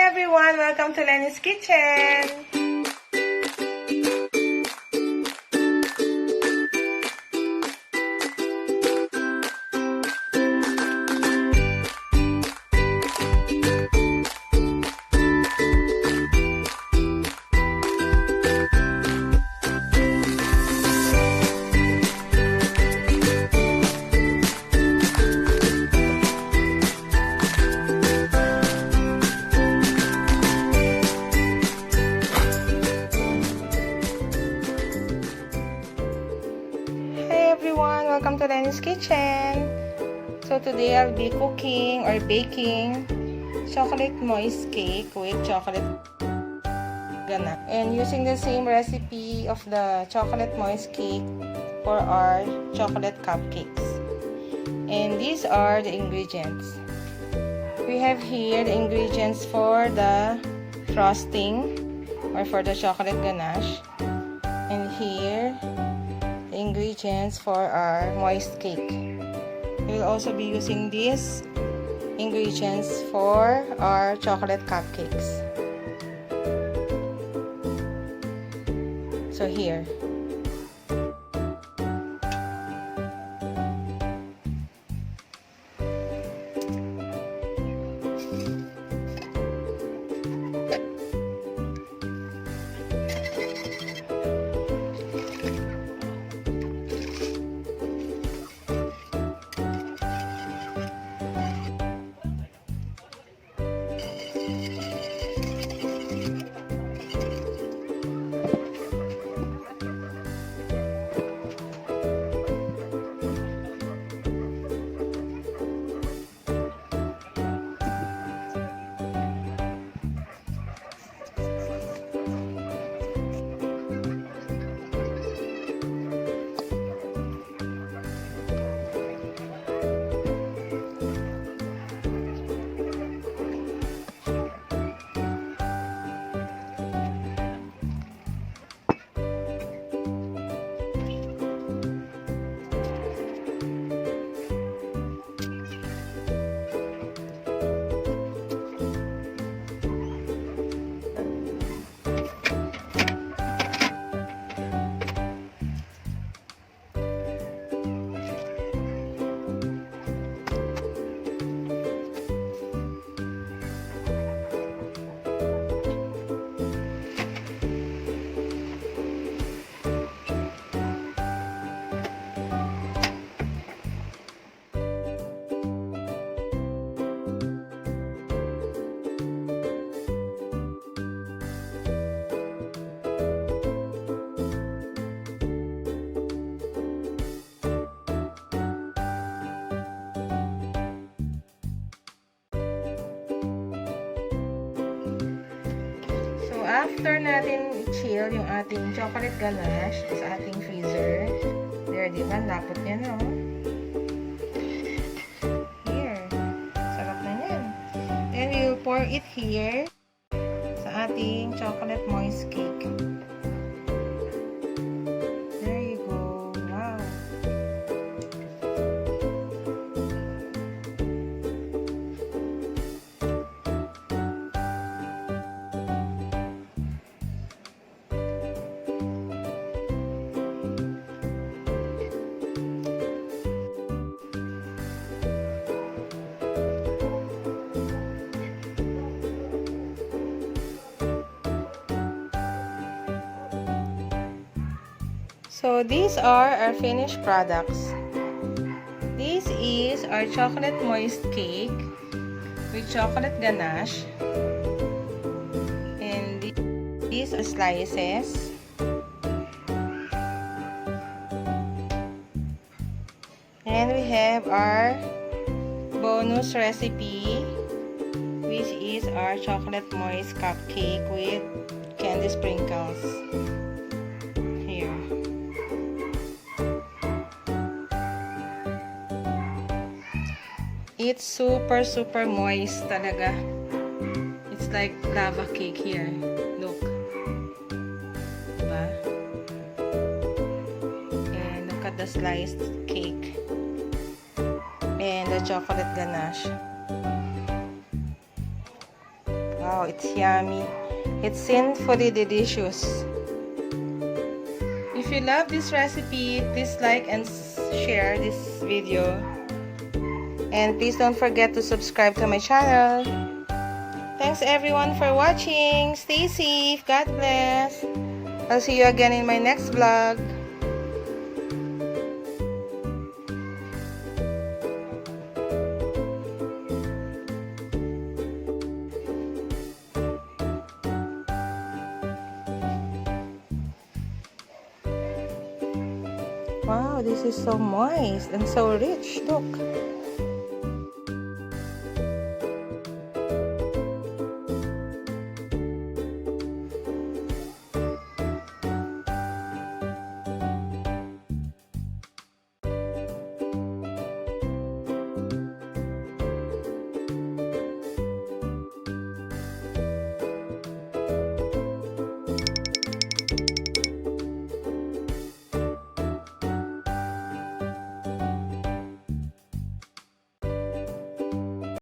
everyone! Welcome to Lenny's Kitchen! Welcome to Lenny's Kitchen. So today I'll be cooking or baking chocolate moist cake with chocolate ganache, and using the same recipe of the chocolate moist cake for our chocolate cupcakes. And these are the ingredients. We have here the ingredients for the frosting or for the chocolate ganache, and here ingredients for our moist cake. We will also be using these ingredients for our chocolate cupcakes. So here. After natin i-chill yung ating chocolate ganache sa ating freezer, there, di ba? Lapot niya, no? Here. Sarap na yan. Then, we will pour it here sa ating chocolate moist cake. There you go. Wow. So these are our finished products. This is our chocolate moist cake with chocolate ganache, and these are slices. And we have our bonus recipe, which is our chocolate moist cupcake with candy sprinkles. It's super moist talaga. It's like lava cake here. Look. Diba? And look at the sliced cake. And the chocolate ganache. Wow, it's yummy. It's sinfully delicious. If you love this recipe, please like and share this video. And please don't forget to subscribe to my channel. Thanks everyone for watching. Stay safe. God bless. I'll see you again in my next vlog. Wow, this is so moist and so rich. Look.